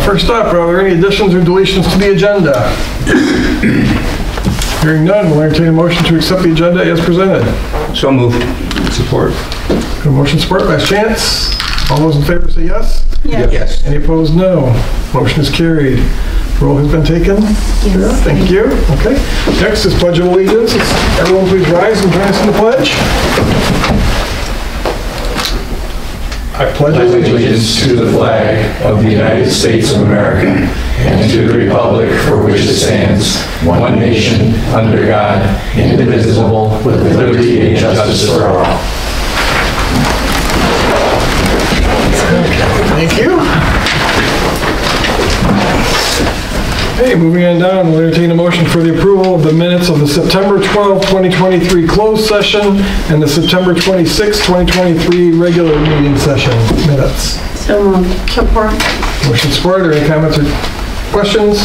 First up, are there any additions or deletions to the agenda? Hearing none, we'll entertain a motion to accept the agenda as presented. So moved. Support. A motion support, last chance. All those in favor say yes. Yes. Any opposed, no. Motion is carried. Roll has been taken? Yes. Thank you. Okay. Next is Pledge of Allegiance. Everyone please rise and join us in the pledge. I pledge allegiance to the flag of the United States of America and to the republic for which it stands, one nation, under God, indivisible, with liberty and justice for all. Thank you. Okay, moving on down, we'll entertain a motion for the approval of the minutes of the September 12, 2023 closed session and the September 26, 2023 regular meeting session minutes. So moved. Support. Motion support, or any comments or questions?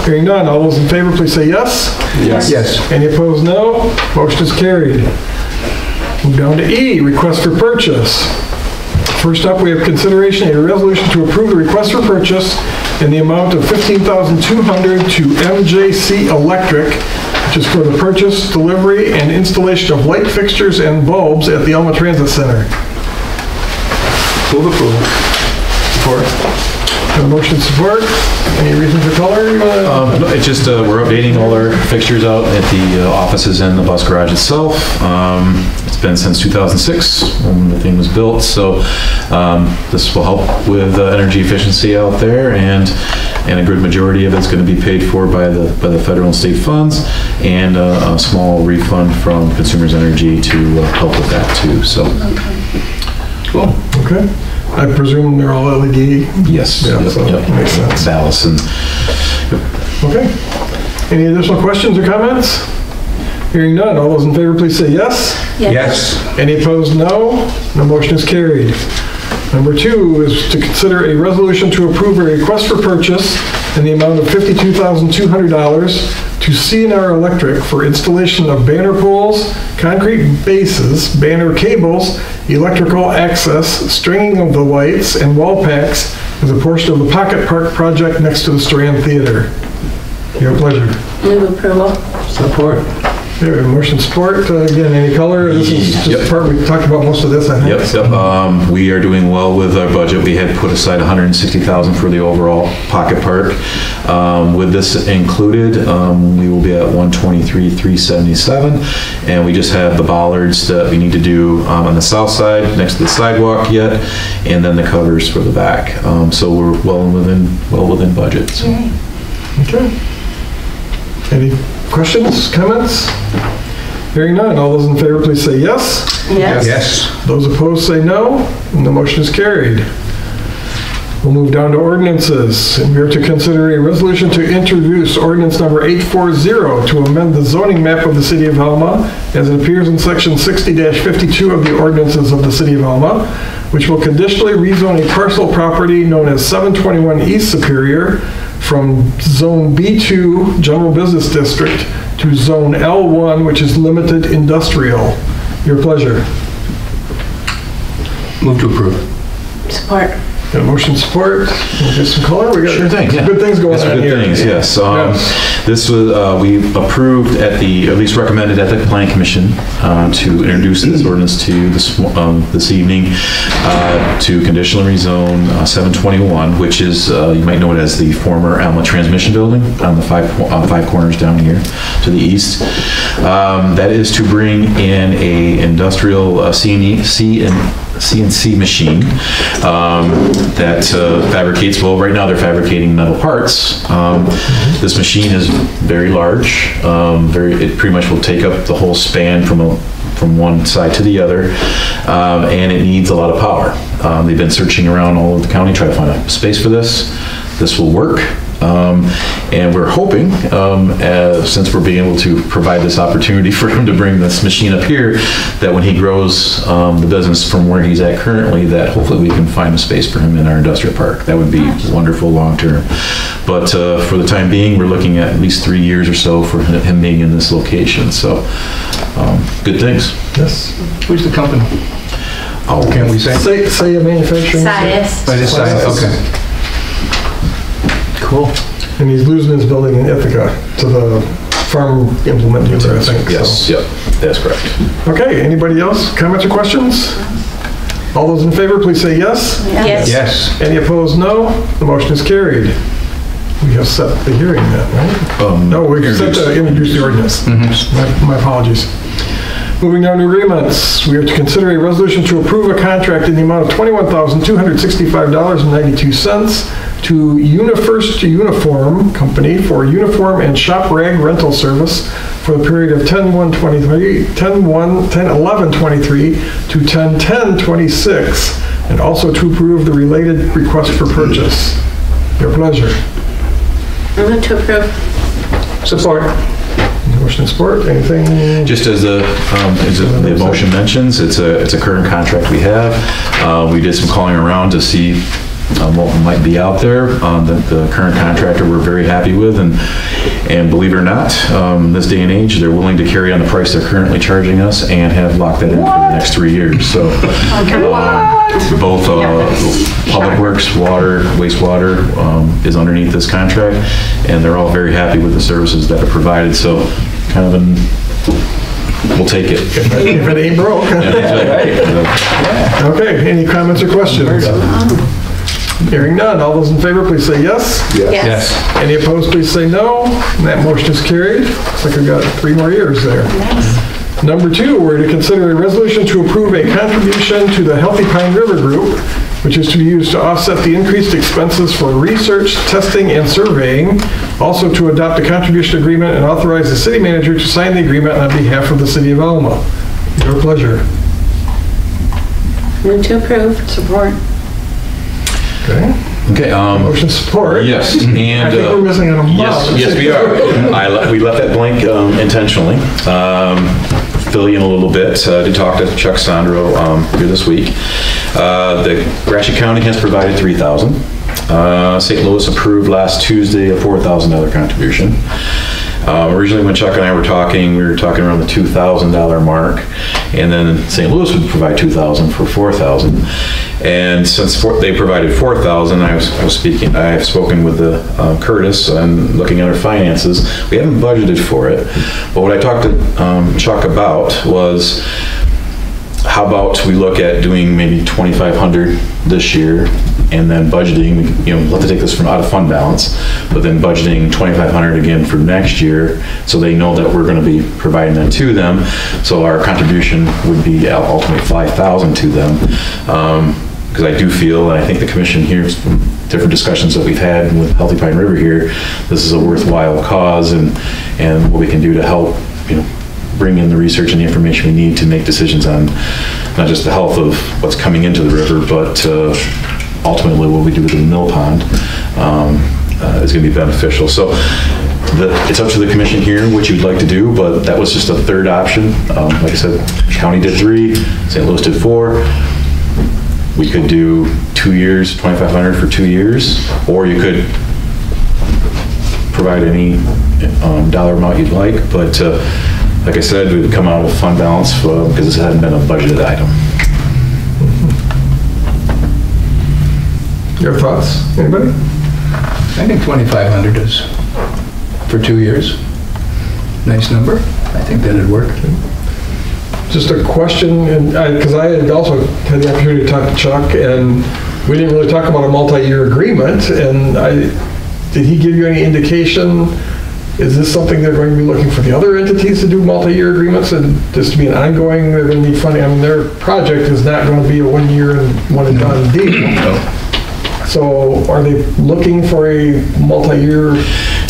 Hearing none, all those in favor please say yes. Yes. Yes. Any opposed, no. Motion is carried. Move down to E, request for purchase. First up, we have consideration of a resolution to approve the request for purchase in the amount of $15,200 to MJC Electric, which is for the purchase, delivery, and installation of light fixtures and bulbs at the Alma Transit Center. Move approval. Support. Have a motion support. Any reason for color? It's just we're updating all our fixtures out at the offices and the bus garage itself. It's been since 2006 when the thing was built, so this will help with energy efficiency out there, and a good majority of it's going to be paid for by the federal and state funds, and a small refund from Consumers Energy to help with that too. So, Cool. Okay. I presume they're all LED? Yes. Yeah, so yep. Makes sense. Ballast and. Okay. Any additional questions or comments? Hearing none, all those in favor please say yes. Yes. Any opposed, no. The motion is carried. Number 2 is to consider a resolution to approve a request for purchase in the amount of $52,200 to CNR Electric for installation of banner poles, concrete bases, banner cables, electrical access, stringing of the lights, and wall packs as a portion of the Pocket Park project next to the Strand Theater. Your pleasure. Move approval. Support. There, motion support. Again, any color? This is just the part we talked about most of this, I think. Yep. We are doing well with our budget. We had put aside $160,000 for the overall Pocket Park. With this included, we will be at $123,377, and we just have the bollards that we need to do on the south side next to the sidewalk yet, and then the covers for the back. So we're well within budget. So. Okay. Any questions, comments? Hearing none, all those in favor please say yes. Yes. Yes. Those opposed say no, and the motion is carried. We'll move down to ordinances, and we are to consider a resolution to introduce ordinance number 840 to amend the zoning map of the City of Alma as it appears in section 60-52 of the ordinances of the City of Alma, which will conditionally rezone a parcel property known as 721 East Superior from Zone B2 General Business District to Zone L1, which is Limited Industrial. Your pleasure. Move to approve. Support. Got a motion support. We'll get some color. We got Sure thing, yeah. good things going That's on good here. things, yes. This was, we approved at least recommended at the Planning Commission to introduce this ordinance to this evening to conditionally rezone 721, which is, you might know it as the former Alma Transmission Building on the five corners down here to the east. That is to bring in a industrial CNC machine that fabricates, well, right now they're fabricating metal parts. This machine is very large. It pretty much will take up the whole span from one side to the other, and it needs a lot of power. They've been searching around all over the county trying to find a space for this. This will work. And we're hoping, since we're being able to provide this opportunity for him to bring this machine up here, that when he grows the business from where he's at currently, that hopefully we can find a space for him in our industrial park. That would be wonderful long term. But for the time being, we're looking at least 3 years or so for him being in this location. So good things. Yes. Who's the company? Oh, Can we say? Say a manufacturing. Sias. But it's okay. Cool. And he's losing his building in Ithaca to the farm implement dealer, I think. Yes, yep, that's correct. Okay, anybody else? Comments or questions? All those in favor, please say yes. Yes. Yes. Any opposed, no. The motion is carried. We have set the hearing then, right? No, we set to introduce the ordinance. My apologies. Moving down to agreements, we are to consider a resolution to approve a contract in the amount of $21,265.92 to UniFirst Uniform Company for uniform and shop rag rental service for the period of 10/11/23 to 10/10/26, and also to approve the related request for purchase. Your pleasure. I move to approve. Support. Motion and support, anything? Just as the motion mentions, it's a current contract we have. We did some calling around to see what might be out there. The current contractor we're very happy with, and believe it or not, this day and age, they're willing to carry on the price they're currently charging us and have locked that in for the next 3 years. So both Public Works, water, wastewater is underneath this contract, and they're all very happy with the services that are provided. So kind of we'll take it. If it ain't broke. Okay, any comments or questions? Hearing none, all those in favor, please say yes. Yes. Any opposed, please say no. And that motion is carried. Looks like we've got 3 more years there. Number 2, we're to consider a resolution to approve a contribution to the Healthy Pine River Group, which is to be used to offset the increased expenses for research, testing, and surveying. Also to adopt a contribution agreement and authorize the city manager to sign the agreement on behalf of the city of Alma. Your pleasure. Move to approve. Support. Okay. Okay. Motion support. Yes, and I think we're missing an amount. Yes, we are. We left that blank intentionally. Fill you in a little bit. To talk to Chuck Sandro here this week. The Gratiot County has provided $3,000. St. Louis approved last Tuesday a $4,000 contribution. Originally, when Chuck and I were talking, we were talking around the $2,000 mark, and then St. Louis would provide $2,000 for $4,000. And since they provided $4,000, I've spoken with Curtis and looking at our finances. We haven't budgeted for it, but what I talked to Chuck about was, how about we look at doing maybe $2,500 this year, and then budgeting, we'll have to take this from out of fund balance, but then budgeting $2,500 again for next year, so they know that we're going to be providing that to them. So our contribution would be ultimately $5,000 to them. Because I do feel, and I think the commission here, from different discussions that we've had with Healthy Pine River here, this is a worthwhile cause, and what we can do to help, bring in the research and the information we need to make decisions on not just the health of what's coming into the river, but ultimately what we do with the mill pond is going to be beneficial. So it's up to the commission here what you'd like to do, but that was just a third option. Like I said, county did 3, St. Louis did 4. We could do 2 years, $2,500 for 2 years, or you could provide any dollar amount you'd like, but like I said, we would come out of fund balance because this hadn't been a budgeted item. Your thoughts? Anybody? I think 2,500 is for 2 years. Nice number. I think that'd work. Just a question, and because I had also had the opportunity to talk to Chuck, and we didn't really talk about a multi-year agreement, and did he give you any indication? Is this something they're going to be looking for the other entities to do multi-year agreements, and just to be an ongoing, they're going to need funding? I mean, their project is not going to be a 1 year and one and done deal. So are they looking for a multi-year?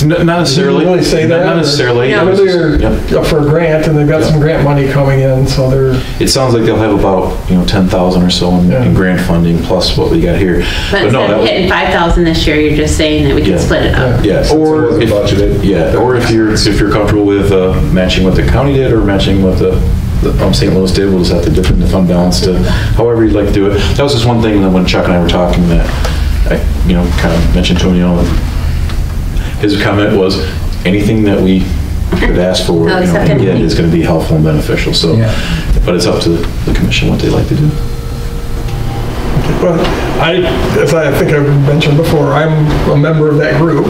Not necessarily. Did you really say that? Not necessarily. I know they're up for a grant, and they've got some grant money coming in, so they're... It sounds like they'll have about, $10,000 or so in grant funding, plus what we got here. But instead of hitting 5,000 this year, you're just saying that we can split it up. Yes. Or if budgeted. Yeah. Or if you're comfortable with matching what the county did, or matching what the St. Louis did, we'll just have to dip in the fund balance to however you'd like to do it. That was just one thing that when Chuck and I were talking that I, kind of mentioned to him, his comment was anything that we could ask for, and get is going to be helpful and beneficial. So, but it's up to the commission what they like to do. But as I think I've mentioned before, I'm a member of that group.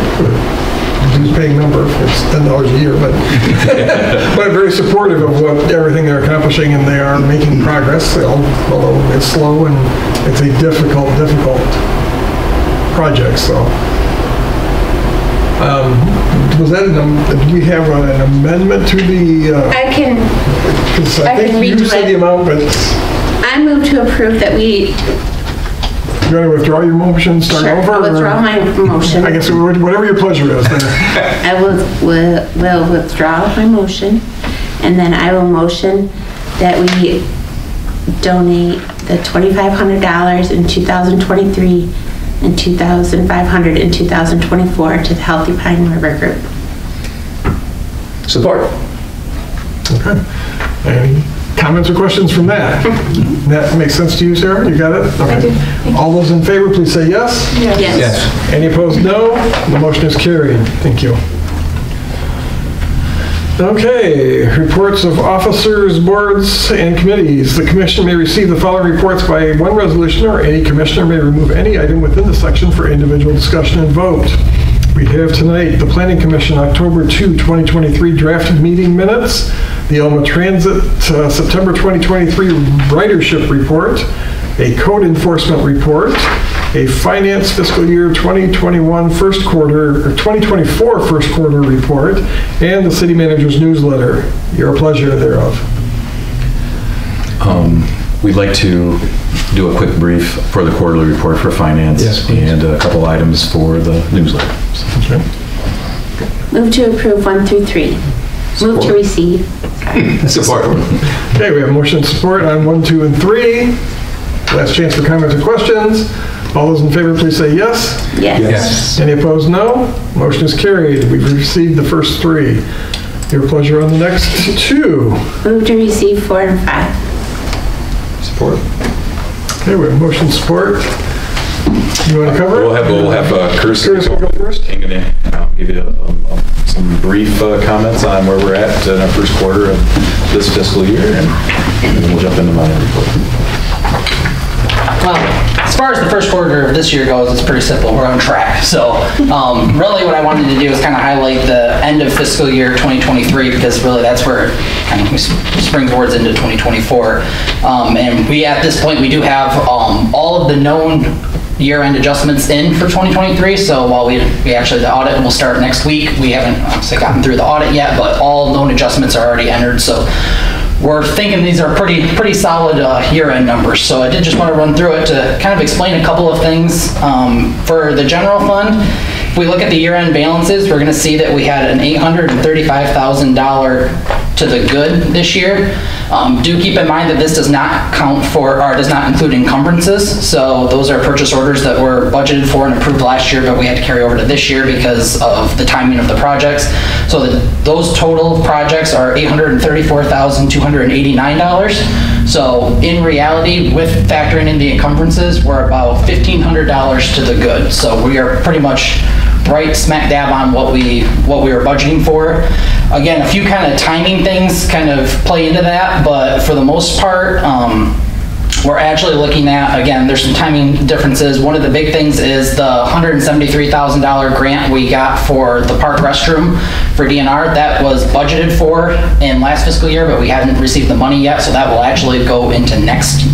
Who's paying member, it's $10 a year, but but very supportive of everything they're accomplishing, and they are making progress, although it's slow and it's a difficult project. So, was that did we have an amendment to the? I can 'cause I think read you said the amount, but I move to approve that we. You want to withdraw your motion, start Sure, over? I'll withdraw my motion. I guess whatever your pleasure is. I will withdraw my motion, and then I will motion that we donate the $2,500 in 2023 and $2,500 in 2024 to the Healthy Pine River Group. Support. Okay. Any comments or questions from that? That makes sense to you, Sarah? You got it? Okay. I do. All those in favor, please say yes. Yes. Any opposed, no. The motion is carried. Thank you. Okay, reports of officers, boards, and committees. The commission may receive the following reports by one resolution, or any commissioner may remove any item within the section for individual discussion and vote. We have tonight the Planning Commission October 2, 2023 drafted meeting minutes, the Alma Transit September 2023 ridership report, a code enforcement report, a finance fiscal year 2021 first quarter, or 2024 first quarter report, and the city manager's newsletter. Your pleasure thereof. We'd like to do a quick brief for the quarterly report for finance. Yes, please. And a couple items for the newsletter. Okay. Move to approve 1 through 3. Move to receive. Support. Okay, we have motion and support on 1, 2, and 3. Last chance for comments or questions. All those in favor, please say yes. Yes. Yes. Any opposed, no. Motion is carried. We've received the first 3. Your pleasure on the next 2. Move to receive 4 and 5. Support. Okay, we have motion and support. You want to cover it? We'll have Curtis Curtis will go first. I'm going to give you some brief comments on where we're at in our first quarter of this fiscal year, and then we'll jump into my report. Well, as far as the first quarter of this year goes, it's pretty simple. We're on track. So really what I wanted to do is kind of highlight the end of fiscal year 2023, because really that's where it kind of springboards into 2024. And we, at this point, we do have all of the known year-end adjustments in for 2023. So while we actually, the audit will start next week, we haven't obviously gotten through the audit yet, but all known adjustments are already entered. So we're thinking these are pretty solid year-end numbers. So I did just want to run through it to kind of explain a couple of things. For the general fund, if we look at the year-end balances, we're going to see that we had an $835,000 to the good this year. Do keep in mind that this does not count for, or does not include encumbrances. So those are purchase orders that were budgeted for and approved last year, but we had to carry over to this year because of the timing of the projects. So those total projects are $834,289. So in reality, with factoring in the encumbrances, we're about $1,500 to the good. So we are pretty much right smack dab on what we were budgeting for. Again, a few kind of timing things kind of play into that, but for the most part, we're actually looking at, again, there's some timing differences. One of the big things is the $173,000 grant we got for the park restroom for DNR. That was budgeted for in last fiscal year, but we haven't received the money yet, so that will actually go into next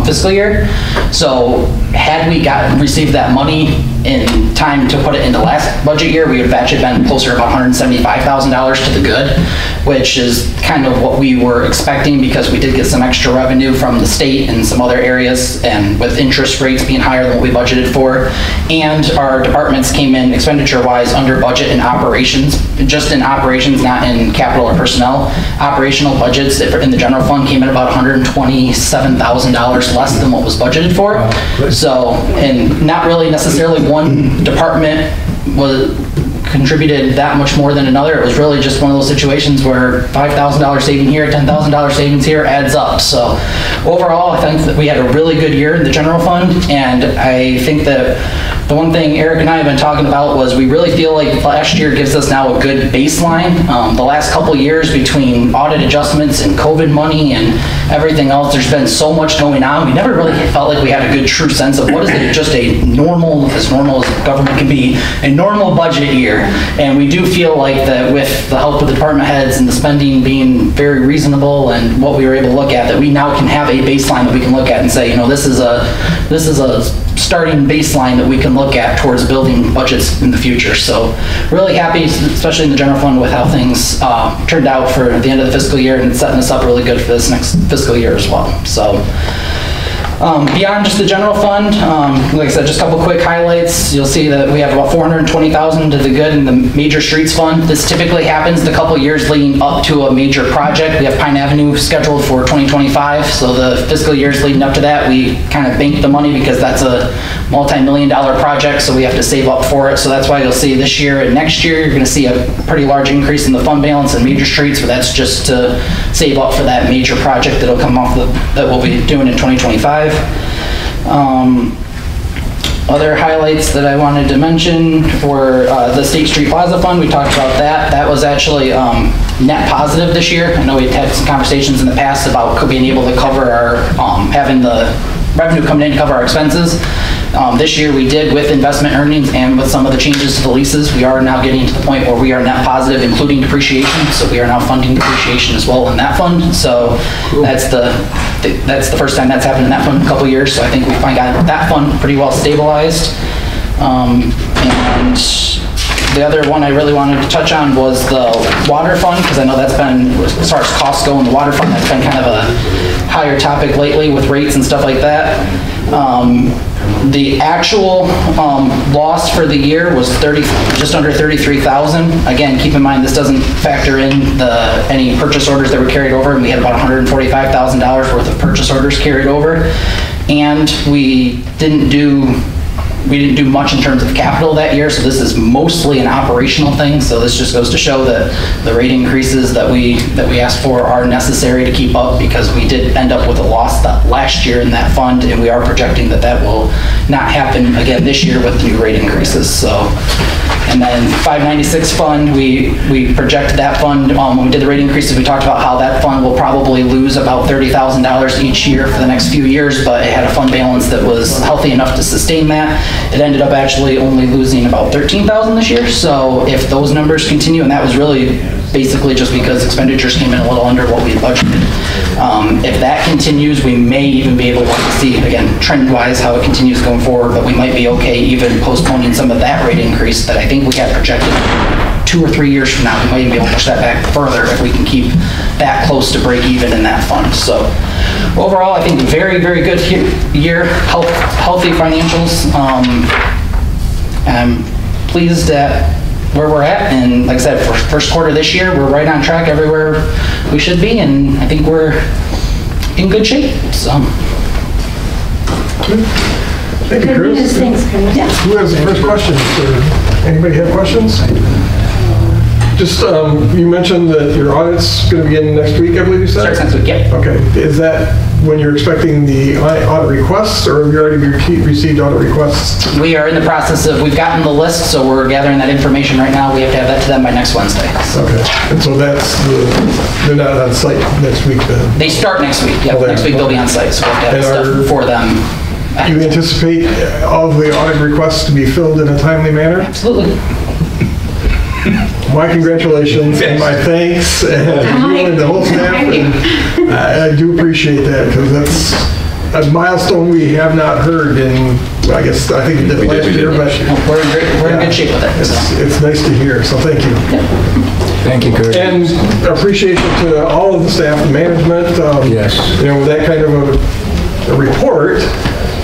fiscal year. So had we received that money in time to put it into last budget year, we would have actually been closer to about $175,000 to the good, which is kind of what we were expecting, because we did get some extra revenue from the state and some other areas, and with interest rates being higher than what we budgeted for. And our departments came in expenditure-wise under budget in operations, just in operations, not in capital or personnel. Operational budgets in the general fund came in about $127,000 less than what was budgeted for. Wow. So, and not really necessarily one department contributed that much more than another. It was really just one of those situations where $5,000 saving here, $10,000 savings here adds up. So overall, I think that we had a really good year in the general fund, and I think that the one thing Eric and I have been talking about was we really feel like last year gives us now a good baseline. The last couple years between audit adjustments and COVID money and everything else, there's been so much going on. We never really felt like we had a good true sense of what is it, just a normal as government can be, a normal budget year. And we do feel like that with the help of the department heads and the spending being very reasonable and what we were able to look at, that we now can have a baseline that we can look at and say, you know, this is a starting baseline that we can look at towards building budgets in the future. So really happy, especially in the general fund, with how things turned out for the end of the fiscal year, and setting us up really good for this next fiscal year as well. So beyond just the general fund, like I said, just a couple quick highlights. You'll see that we have about $420,000 to the good in the major streets fund. This typically happens the couple years leading up to a major project. We have Pine Avenue scheduled for 2025, so the fiscal years leading up to that, we kind of bank the money because that's a multi-million-dollar project, so we have to save up for it. So that's why you'll see this year and next year, you're going to see a pretty large increase in the fund balance in major streets, but that's just to save up for that major project that'll come off that we'll be doing in 2025. Other highlights that I wanted to mention were the State Street Plaza Fund. We talked about that. That was actually net positive this year. I know we've had some conversations in the past about being able to cover our, having the revenue coming in to cover our expenses. This year we did with investment earnings and with some of the changes to the leases. We are now getting to the point where we are net positive, including depreciation. So we are now funding depreciation as well in that fund. So cool. That's the first time that's happened in that fund in a couple years. So I think we finally got that fund pretty well stabilized. And the other one I really wanted to touch on was the water fund, because I know that's been, as far as costs go in the water fund, that's been kind of a higher topic lately with rates and stuff like that. The actual loss for the year was just under $33,000. Again, keep in mind this doesn't factor in any purchase orders that were carried over, and we had about $145,000 worth of purchase orders carried over. And we didn't do much in terms of capital that year, so this is mostly an operational thing. So this just goes to show that the rate increases that we asked for are necessary to keep up, because we did end up with a loss last year in that fund, and we are projecting that will not happen again this year with the new rate increases. So, and then 596 fund, we projected that fund, when we did the rate increases, we talked about how that fund will probably lose about $30,000 each year for the next few years, but it had a fund balance that was healthy enough to sustain that. It ended up actually only losing about $13,000 this year. So if those numbers continue, and that was really basically just because expenditures came in a little under what we had budgeted. If that continues, we may even be able to see, again, trend-wise, how it continues going forward, but we might be okay even postponing some of that rate increase that I think we had projected 2 or 3 years from now. We might even be able to push that back further if we can keep that close to break even in that fund. So overall, I think very, very good year, healthy financials. I'm pleased at where we're at, and like I said, for first quarter this year, we're right on track everywhere we should be, and I think we're in good shape. So. Thank you, Chris. Thanks, Chris. Yeah. Who has the first questions? Anybody have questions? Just, you mentioned that your audit's going to begin next week, I believe you said? Starts next week, yeah. Okay. Is that when you're expecting the audit requests, or have you already received audit requests? We are in the process of, we've gotten the list, so we're gathering that information right now. We have to have that to them by next Wednesday. So. Okay. And so they're not on site next week then? They start next week, yeah. Next week they'll be on site, so we'll have to have stuff for them. Do you anticipate all of the audit requests to be filled in a timely manner? Absolutely. My congratulations and my thanks, and you and the whole staff. And I do appreciate that, because that's a milestone we have not heard in, I think last year. But we're in good shape with it. It's nice to hear, so thank you. Thank you, Kurt. And appreciation to all of the staff and management. Yes. You know, with that kind of a report,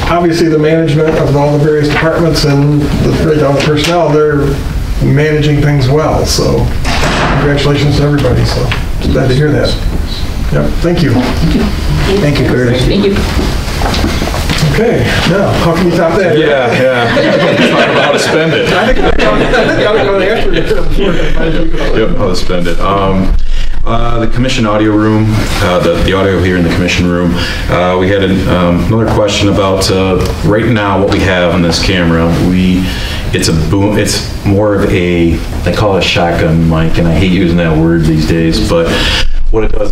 obviously the management of all the various departments and right down to personnel, they're managing things well. So congratulations to everybody. So glad to hear that. Yep. Thank you. Thank you, Curtis. Thank you. Okay. Now, how can you top that? Yeah. Talk about how to spend it. I think I'll go after it. Yep, how to spend it. The commission audio room, the audio here in the commission room. We had another question about right now what we have on this camera. It's a boom. It's more of a, they call it a shotgun mic, and I hate using that word these days. But what it does,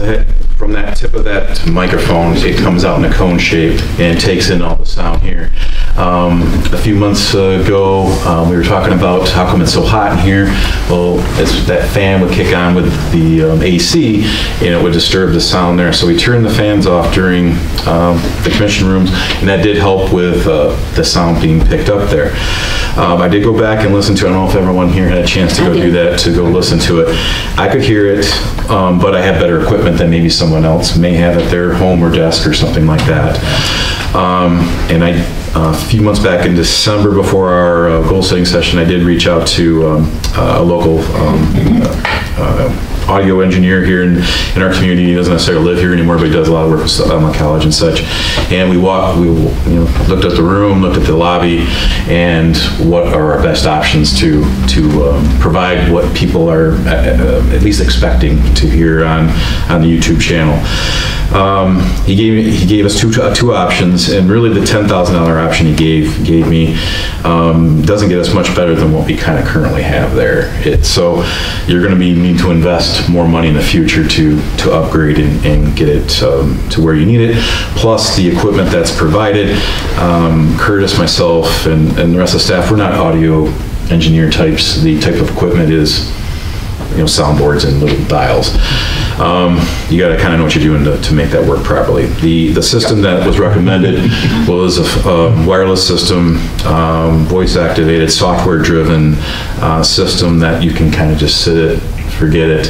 from that tip of that microphone, it comes out in a cone shape and takes in all the sound here. A few months ago, we were talking about how come it's so hot in here. Well, that fan would kick on with the AC, and it would disturb the sound there. So we turned the fans off during the commission rooms, and that did help with the sound being picked up there. I did go back and listen to it. I don't know if everyone here had a chance to go do that, to go listen to it. I could hear it, but I had better equipment than maybe someone else may have at their home or desk or something like that. And a few months back in December, before our goal setting session, I did reach out to a local audio engineer here in our community. He doesn't necessarily live here anymore, but he does a lot of work with Alma College and such. And we looked at the room, looked at the lobby, and what are our best options to provide what people are at least expecting to hear on the YouTube channel. He gave us two options, and really the $10,000 option he gave me doesn't get us much better than what we kind of currently have there. So you're going to need to invest more money in the future to upgrade and get it to where you need it. Plus the equipment that's provided. Curtis, myself, and the rest of the staff, we're not audio engineer types. The type of equipment is soundboards and little dials. You got to kind of know what you're doing to make that work properly. The system that was recommended was a wireless system, voice activated, software driven system that you can kind of just sit it, forget it.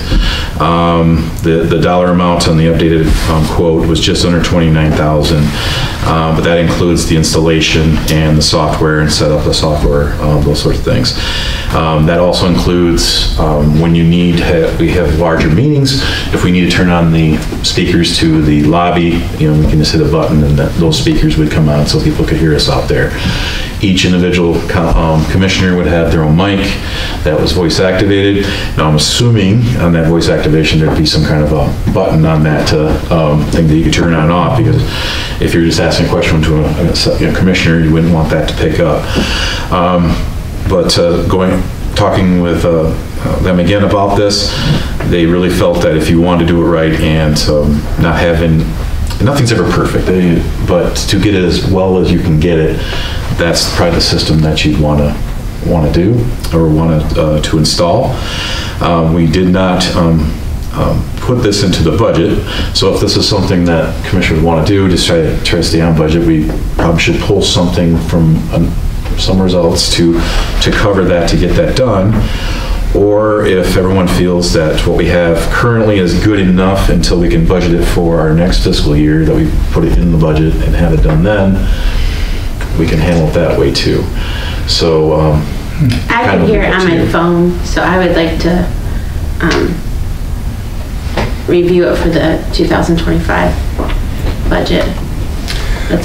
The dollar amount on the updated quote was just under $29,000, but that includes the installation and the software and set up the software, those sorts of things. That also includes when you we have larger meetings. If we need to turn on the speakers to the lobby, we can just hit a button and those speakers would come on so people could hear us out there. Each individual commissioner would have their own mic that was voice activated. Now I'm assuming on that voice activation there'd be some kind of a button on that thing that you could turn on and off, because if you're just asking a question to a commissioner, you wouldn't want that to pick up. Talking with them again about this, they really felt that if you want to do it right and nothing's ever perfect, but to get it as well as you can get it, that's probably the system that you'd want to do or want to install. We did not put this into the budget, so if this is something that commissioners want to do, just try to stay on budget, we probably should pull something from some results to cover that, to get that done. Or if everyone feels that what we have currently is good enough until we can budget it for our next fiscal year, that we put it in the budget and have it done then, we can handle it that way too. So I can hear it on my phone, so I would like to review it for the 2025 budget.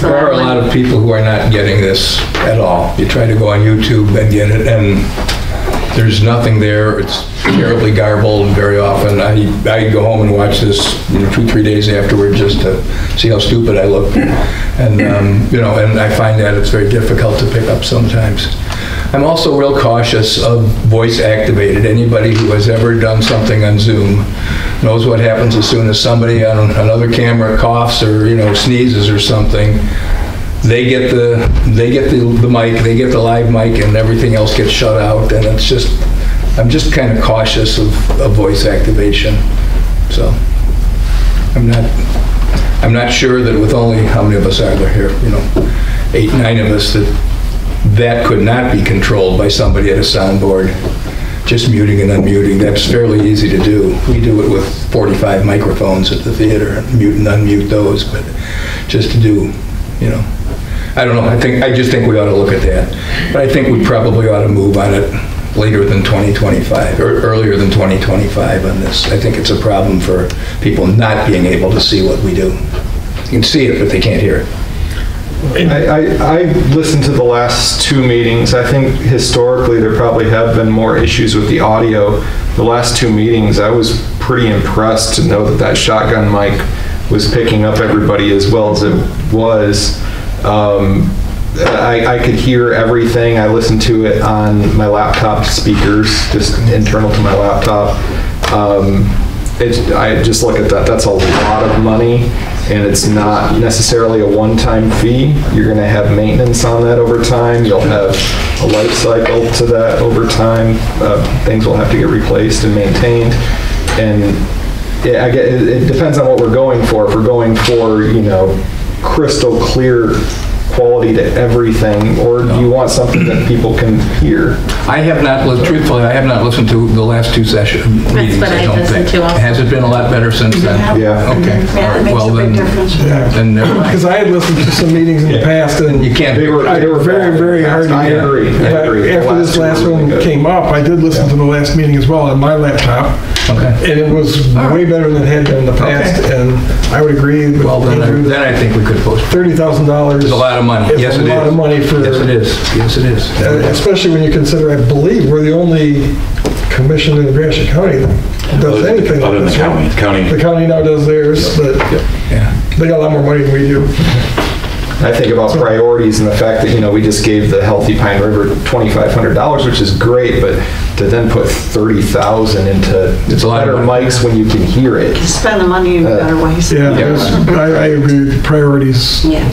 There are a lot of people who are not getting this at all. You try to go on YouTube and get it, and there's nothing there. It's terribly garbled very often. I go home and watch this 2-3 days afterward just to see how stupid I look. And, and I find that it's very difficult to pick up sometimes. I'm also real cautious of voice activated. Anybody who has ever done something on Zoom knows what happens as soon as somebody on another camera coughs or sneezes or something. They get the mic, they get the live mic, and everything else gets shut out. And I'm just kind of cautious of voice activation. So I'm not sure that with only, how many of us are there here? 8, 9 of us, that could not be controlled by somebody at a soundboard. Just muting and unmuting, that's fairly easy to do. We do it with 45 microphones at the theater, mute and unmute those, but just to do, I don't know, I just think we ought to look at that. But I think we probably ought to move on it later than 2025, or earlier than 2025 on this. I think it's a problem for people not being able to see what we do. You can see it, but they can't hear it. I listened to the last two meetings. I think historically there probably have been more issues with the audio. The last two meetings, I was pretty impressed to know that that shotgun mic was picking up everybody as well as it was. I could hear everything. I listened to it on my laptop speakers, just internal to my laptop. I just look at that. That's a lot of money, and it's not necessarily a one-time fee. You're going to have maintenance on that over time. You'll have a life cycle to that over time. Things will have to get replaced and maintained, and it depends on what we're going for. If we're going for, crystal clear quality to everything, or do you want something that people can hear? I have not, truthfully, I have not listened to the last two meetings, what I don't listened think. to also. Has it been a lot better since then? Yeah. Okay. Yeah, All right. Well, then, then never mind. Because I had listened to some meetings in the past, and You can't. they were very, very hard to I hear. agree. But after this last one came up, I did listen to the last meeting as well on my laptop, Okay. and it was way better than it had been in the past, and I would agree with Well, Andrew then that I think we could postpone. $30,000 It's a lot of money. is Yes, a it lot is. of money for... Yes, it is. Yes, it is. Especially when you consider, I believe, we're the only commission in Gratiot County that does anything like Other than this. the county. The county now does theirs, but Yeah. they got a lot more money than we do. I think about priorities and the fact that, we just gave the Healthy Pine River $2,500, which is great, but to then put $30,000 into It's a lot better of money. mics when you can hear it. Spend the money in better ways. Yeah, I agree with priorities. Yeah.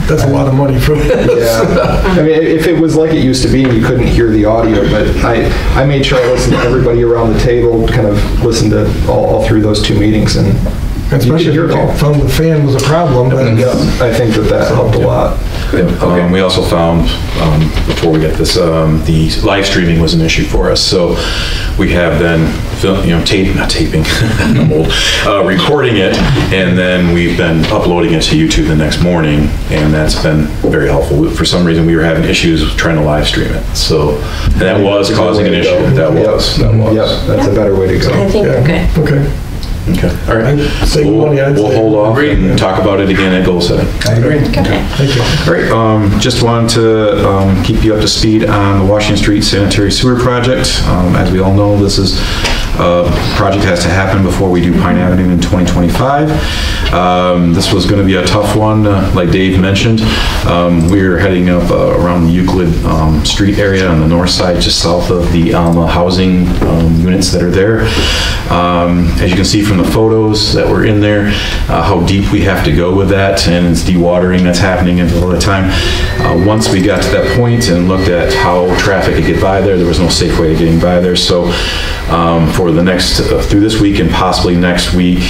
That's a lot of money for this. Yeah. I mean, if it was like it used to be and you couldn't hear the audio, but I made sure I listened to everybody around the table, kind of listened to all through those two meetings, and Especially if you you could hear it all. found the fan was a problem, then Yeah, I think that helped a lot. We also found, before we get this, the live streaming was an issue for us. So we have been, I'm old, recording it, and then we've been uploading it to YouTube the next morning, and that's been very helpful. For some reason, we were having issues trying to live stream it. So and that was That's a good causing way an to go. issue. That was. Yep, that's a better way to I go. think we're good. yeah, okay. Okay, all right. I'd save money, I'd We'll say. hold off and talk about it again at goal setting. I agree. Thank you. All right, just wanted to keep you up to speed on the Washington Street Sanitary Sewer Project. As we all know, this is a project has to happen before we do Pine Avenue in 2025. This was going to be a tough one, like Dave mentioned. We're heading up around the Euclid Street area on the north side, just south of the Alma housing units that are there. As you can see from the photos that were in there, how deep we have to go with that, and it's dewatering that's happening all the time. Once we got to that point and looked at how traffic could get by there was no safe way of getting by there. So for the next, through this week and possibly next week,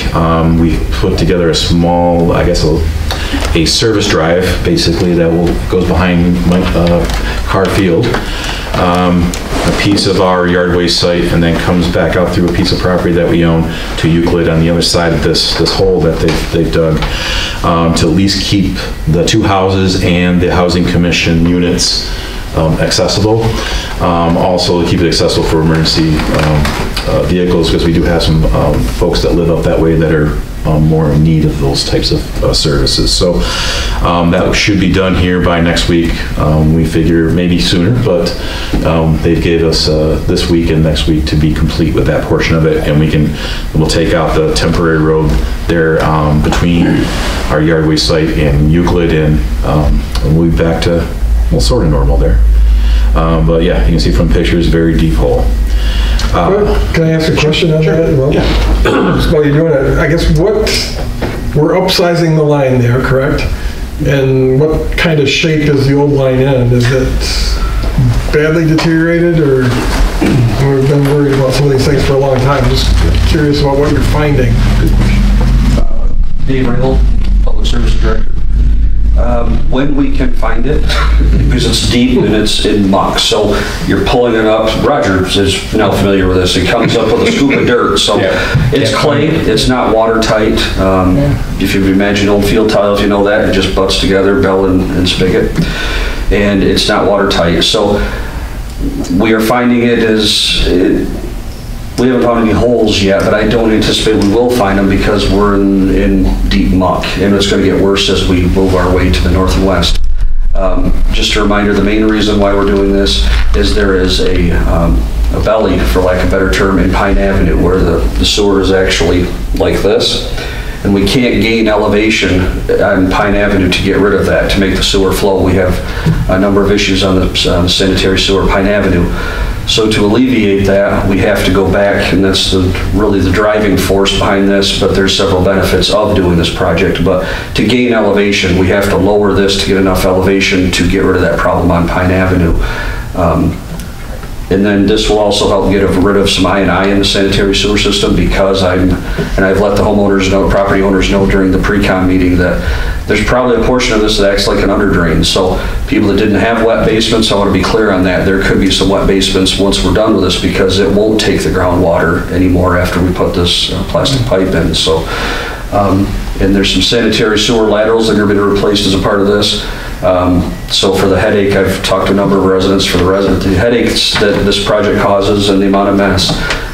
we put together a small, I guess, a service drive, basically, that goes behind Carr Field. A piece of our yard waste site, and then comes back out through a piece of property that we own to Euclid on the other side of this hole that they've dug, to at least keep the two houses and the Housing Commission units accessible. Also to keep it accessible for emergency vehicles, because we do have some folks that live up that way that are more in need of those types of services. So that should be done here by next week. We figure maybe sooner, but they gave us this week and next week to be complete with that portion of it, and we'll take out the temporary road there between our yard waste site and Euclid, and we'll be back to, well, sort of normal there. But yeah, you can see from pictures, very deep hole. Can I ask a question on that? Well, just while you're doing it, I guess we're upsizing the line there, correct? And what kind of shape is the old line in? Is it badly deteriorated, or we've been worried about some of these things for a long time? Just curious about what you're finding. Dave Ringel, Public Service Director. When we can find it, because it's deep and it's in muck, so you're pulling it up. Roger is now familiar with this. It comes up with a scoop of dirt, so it's clay. It's not watertight. If you imagine old field tiles, you know that. It just butts together, bell and spigot, and it's not watertight. So we are finding it as... We haven't found any holes yet, but I don't anticipate we will find them because we're in deep muck, and it's going to get worse as we move our way to the north and west. Just a reminder, the main reason why we're doing this is there is a belly, for lack of a better term, in Pine Avenue where the sewer is actually like this. And we can't gain elevation on Pine Avenue to get rid of that, to make the sewer flow. We have a number of issues on the sanitary sewer Pine Avenue. So to alleviate that, we have to go back, and that's really the driving force behind this, but there's several benefits of doing this project. But to gain elevation, we have to lower this to get enough elevation to get rid of that problem on Pine Avenue. And then this will also help get rid of some I&I in the sanitary sewer system, because I've let the homeowners know, property owners know during the pre-con meeting that there's probably a portion of this that acts like an under drain. So people that didn't have wet basements, I want to be clear on that. There could be some wet basements once we're done with this, because it won't take the groundwater anymore after we put this plastic pipe in. So, and there's some sanitary sewer laterals that are going to be replaced as a part of this. So for the headache, I've talked to a number of residents, the headaches that this project causes and the amount of mess,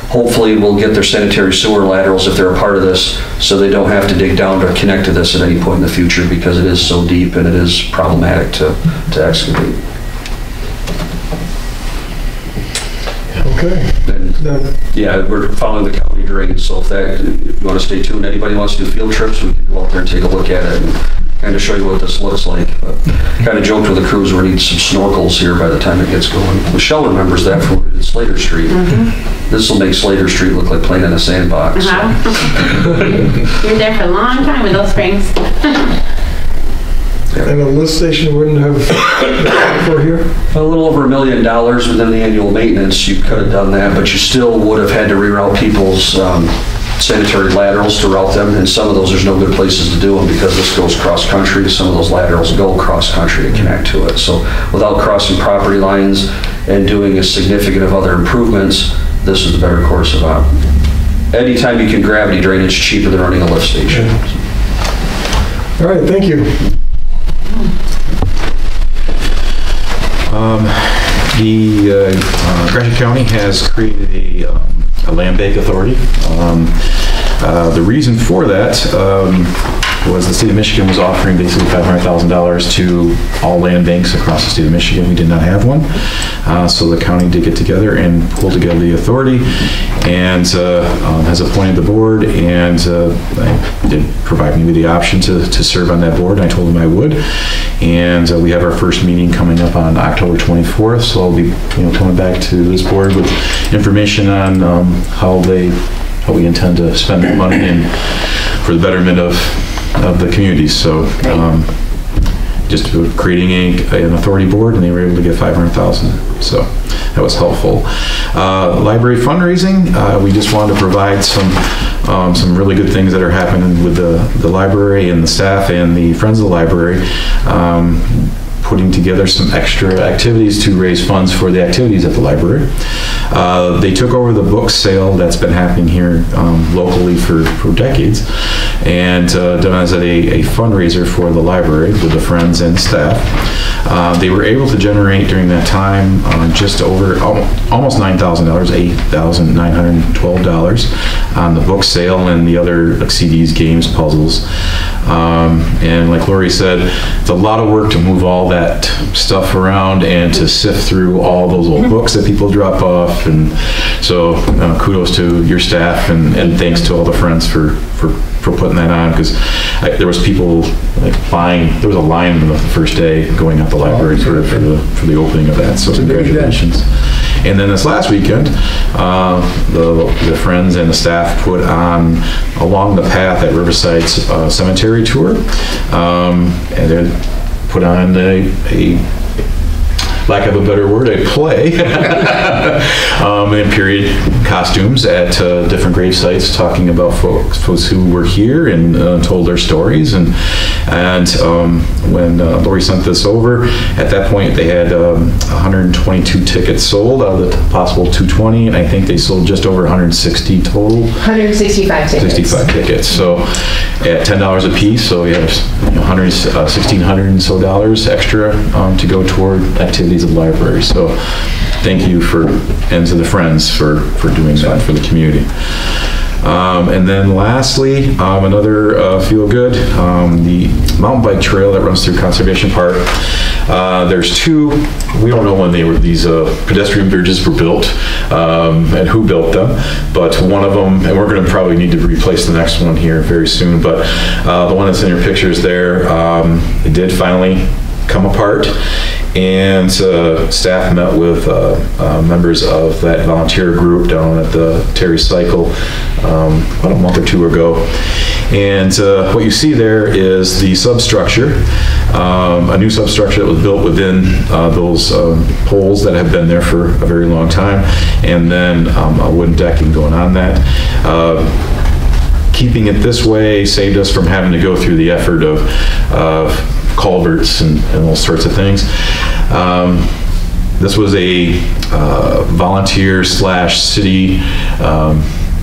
hopefully we'll get their sanitary sewer laterals if they're a part of this, so they don't have to dig down to connect to this at any point in the future, because it is so deep and it is problematic to excavate. Okay. Yeah, we're following the county drain, so if you want to stay tuned, anybody wants to do field trips, we can go out there and take a look at it and kind of show you what this looks like. But kind of joked with the crews, we need some snorkels here by the time it gets going. Michelle remembers that from when we did Slater Street. This will make Slater Street look like playing in a sandbox. You were there for a long time with those springs. And a lift station wouldn't have for here? A little over $1 million within the annual maintenance, you could have done that, but you still would have had to reroute people's sanitary laterals to route them, and some of those there's no good places to do them because this goes cross-country. Some of those laterals go cross-country to connect to it. So without crossing property lines and doing a significant of other improvements, this is the better course of anytime you can gravity drain, it's cheaper than running a lift station. All right, thank you. Gratiot County has created a land bank authority. The reason for that was the state of Michigan was offering basically $500,000 to all land banks across the state of Michigan. We did not have one. So the county did get together and pull together the authority, and has appointed the board, and did provide me with the option to serve on that board. I told them I would. And we have our first meeting coming up on October 24th, so I'll be coming back to this board with information on how we intend to spend that money and for the betterment of the community. So just creating an authority board, and they were able to get $500,000. So that was helpful. Library fundraising, we just wanted to provide some really good things that are happening with the library and the staff and the Friends of the Library, putting together some extra activities to raise funds for the activities at the library. They took over the book sale that's been happening here locally for decades, and done as a fundraiser for the library with the Friends and staff. They were able to generate during that time just over almost $9,000, $8,912 on the book sale and the other like CDs, games, puzzles. And like Lori said, it's a lot of work to move all that stuff around and to sift through all those old books that people drop off. And so kudos to your staff, and thanks to all the Friends for putting that on, because there was people there was a line on the first day going out the library for the opening of that. So congratulations. And then this last weekend, the Friends and the staff put on Along the Path at Riverside Cemetery tour, and they put on a lack of a better word, a play in period costumes at different grave sites, talking about folks who were here and told their stories. And when Lori sent this over, at that point they had 122 tickets sold out of the possible 220, and I think they sold just over 160 total. 165 tickets. 65 tickets. So at $10 a piece, so we have $1,600 and so extra to go toward activities of the library. So thank you and to the Friends for doing that for the community. And then lastly, another feel good, the mountain bike trail that runs through Conservation Park. There's two, we don't know when these pedestrian bridges were built and who built them, but one of them, and we're going to probably need to replace the next one here very soon, but the one that's in your pictures there, it did finally come apart. And staff met with members of that volunteer group down at the Terry Cycle about a month or two ago. And what you see there is the substructure, a new substructure that was built within those poles that have been there for a very long time, and then a wooden decking going on that. Keeping it this way saved us from having to go through the effort of culverts and all sorts of things. This was a volunteer/city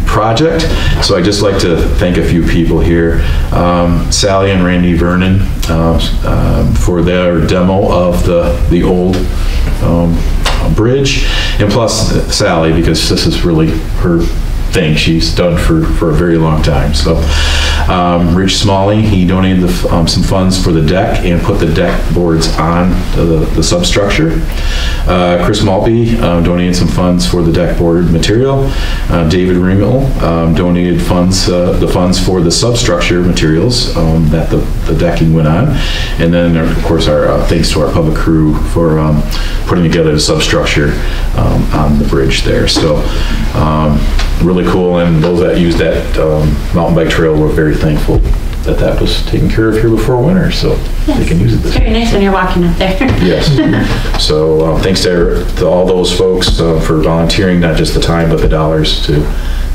project, so I'd just like to thank a few people here. Sally and Randy Vernon for their demo of the old bridge, and plus Sally, because this is really her thing she's done for a very long time. So Rich Smalley, he donated some funds for the deck and put the deck boards on the substructure. Chris Maltby donated some funds for the deck board material. David Ringel donated the funds for the substructure materials that the decking went on. And then, of course, our thanks to our public crew for putting together the substructure on the bridge there. So really cool, and those that use that mountain bike trail were very thankful that was taken care of here before winter, so yes, they can use it this way. Very nice when you're walking up there. Yes. So thanks to all those folks for volunteering, not just the time, but the dollars to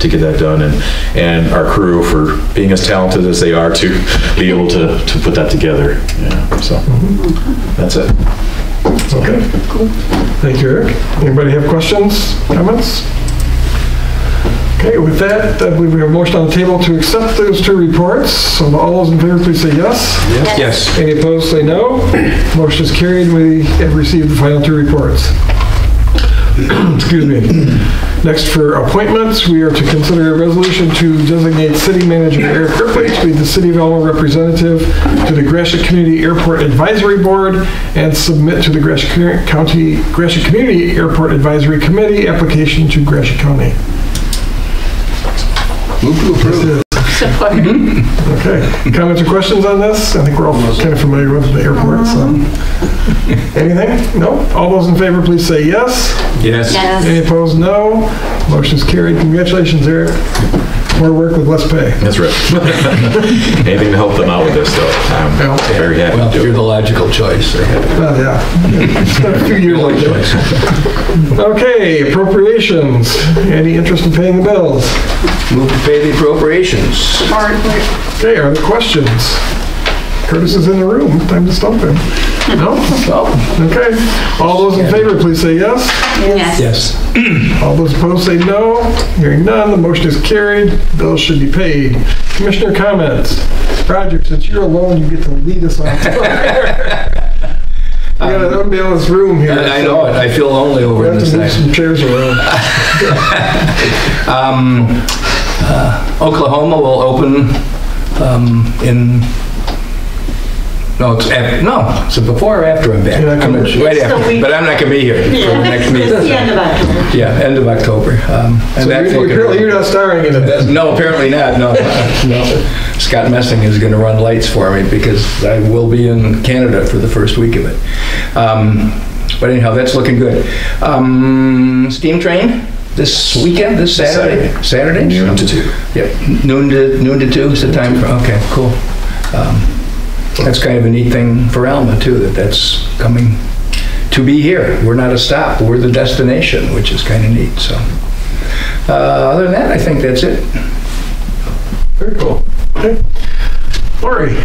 get that done, and our crew for being as talented as they are to be able to put that together. Yeah. So that's it. Okay. Cool. Thank you, Eric. Anybody have questions, comments? Okay, with that, I believe we have a motion on the table to accept those two reports. So all those in favor, please say yes. Yes. Yes. Any opposed, say no. Motion is carried. We have received the final two reports. Excuse me. Next, for appointments, we are to consider a resolution to designate City Manager Eric Ripley to be the City of Elmo representative to the Gratiot Community Airport Advisory Board and submit to the Gratiot Community Airport Advisory Committee application to Gratiot County. Move to approve. Support. Okay. Comments or questions on this? I think we're all kind of familiar with the airport, so. Anything? No? All those in favor, please say yes. Yes. Yes. Any opposed, no. Motion's carried. Congratulations, Eric. More work with less pay. That's right. Anything to help them out with this, though. I'm very happy Well, to do you're it. the logical choice. Yeah. It's been a few years like that. Okay, appropriations. Any interest in paying the bills? Move to pay the appropriations. Okay, are there questions? Curtis is in the room. Time to stump him. No? Okay. All those in favor, please say yes. Yes. Yes. All those opposed say no. Hearing none, the motion is carried. Bills should be paid. Commissioner comments. Roger, since you're alone, you get to lead us on. We got an unbalanced room here. I know it. I feel lonely over in this We have to move thing. some chairs around. Oklahoma will open in... No, it's before or after I'm back. You're not coming. Right It's the after, week. but I'm not going to be here for the next It's meeting. the end of October. Yeah, end of October. And So that's looking- apparently you're not starring in it. No, apparently not. No. Scott Messing is going to run lights for me because I will be in Canada for the first week of it. But anyhow, that's looking good. Steam train this weekend, this Saturday? Saturday? Noon to 2. Yep, noon to 2 is the time for, okay, cool. That's kind of a neat thing for Alma too, that's coming to be here. We're not a stop, we're the destination, which is kind of neat, so. Other than that, I think that's it. Very cool. Okay. Lori.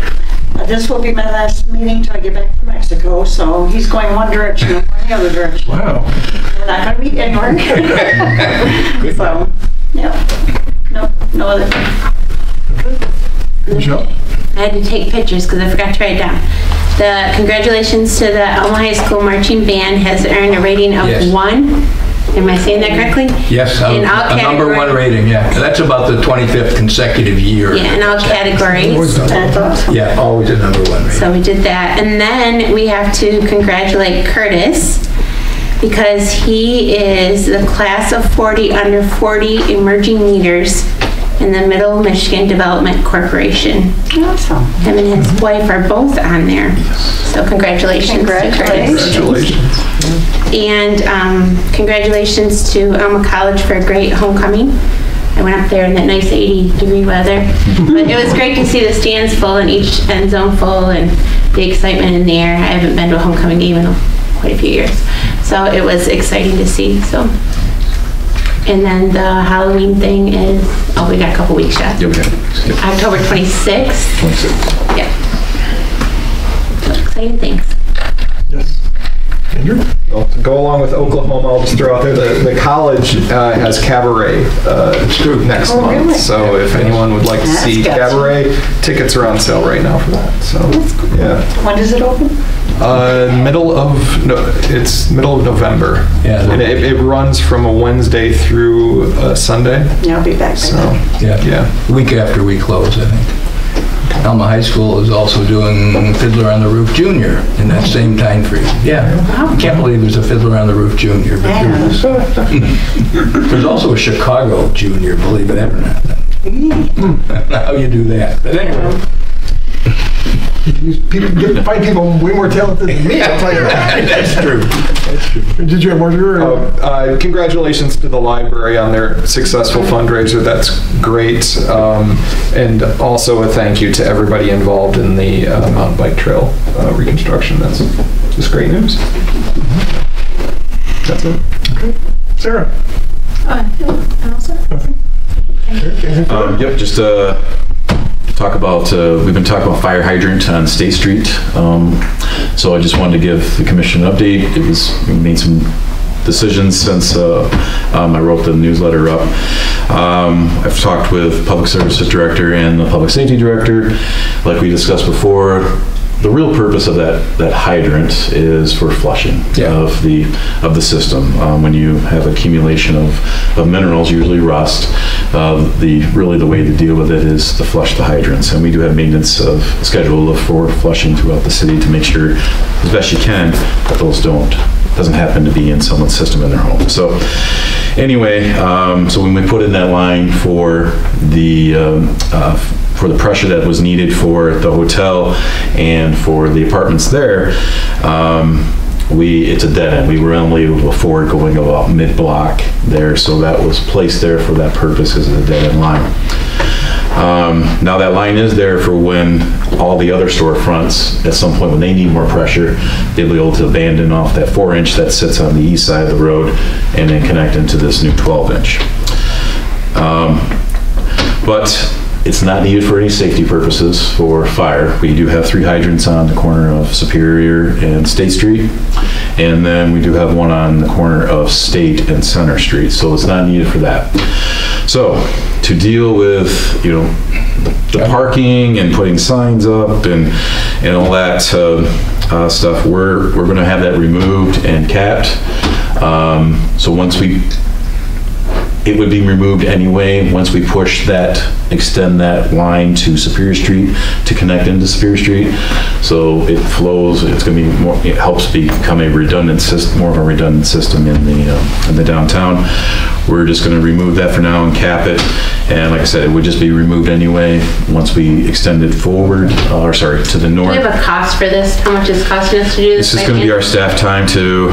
This will be my last meeting till I get back from Mexico, so he's going one direction and I'm the other direction. Wow. We're not going to meet anywhere. So, yeah. No other thing. Good job. I had to take pictures because I forgot to write it down. The congratulations to the Elma High School Marching Band has earned a rating of Yes. 1 Am I saying that correctly? Yes, In all a number one categories. rating, yeah. That's about the 25th consecutive year. Yeah, in all categories. That's awesome. Yeah, always a number one rating. So we did that. And then we have to congratulate Curtis because he is the class of 40 under 40 emerging leaders in the Middle Michigan Development Corporation. Awesome. Him and his wife are both on there. So congratulations to Curtis. Congratulations. And congratulations to Alma College for a great homecoming. I went up there in that nice 80-degree weather. But it was great to see the stands full and each end zone full and the excitement in the air. I haven't been to a homecoming game in quite a few years. So it was exciting to see. So, and then the Halloween thing is, oh, we got a couple weeks yet. Yeah, we got it. October 26th. 26. Yeah. So exciting things. Yes. Andrew? Well, to go along with Oklahoma, I'll just throw out there the college has cabaret next month. Really? So if anyone would like to That's see good. cabaret, tickets are on sale right now for that. So yeah, When does it open? it's middle of November. Yeah. And it runs from a Wednesday through a Sunday. Yeah, I'll be back. So Yeah. Week after we close, I think. Alma High School is also doing Fiddler on the Roof Junior in that same time frame. Yeah. I can't believe there's a Fiddler on the Roof Junior, but there is. There's also a Chicago Junior, believe it or not. I don't know how you do that. But anyway. Find people way more talented than me, I'll tell you that. That's true. That's true. Did you have more to do? Congratulations to the library on their successful fundraiser. That's great. And also a thank you to everybody involved in the mountain bike trail reconstruction. That's just great news. That's it. Okay. Sarah? Yep, just talk about, we've been talking about fire hydrant on State Street. So I just wanted to give the commission an update. We made some decisions since I wrote the newsletter up. I've talked with Public Services Director and the Public Safety Director. Like we discussed before, the real purpose of that hydrant is for flushing of the system. When you have accumulation of minerals, usually rust, really the way to deal with it is to flush the hydrants. And we do have maintenance schedule for flushing throughout the city to make sure, as best you can, that those doesn't happen to be in someone's system in their home. So anyway, so when we put in that line for the pressure that was needed for the hotel and for the apartments there, it's a dead end. We were only able to afford going about mid-block there, so that was placed there for that purpose as a dead end line. Now that line is there for when all the other storefronts, at some point when they need more pressure, they'll be able to abandon off that 4-inch that sits on the east side of the road and then connect into this new 12-inch. But it's not needed for any safety purposes for fire. We do have 3 hydrants on the corner of Superior and State Street, and then we do have one on the corner of State and Center Street, so it's not needed for that. So to deal with, the parking and putting signs up and all that stuff, we're going to have that removed and capped. So it would be removed anyway once we extend that line to Superior Street to connect into Superior Street. So it flows, it's going to be more, it helps become a redundant system, more of a redundant system in the downtown. We're just going to remove that for now and cap it. And like I said, it would just be removed anyway once we extend it forward, to the north. Do we have a cost for this? How much is it costing us to do this? This is going to be our staff time to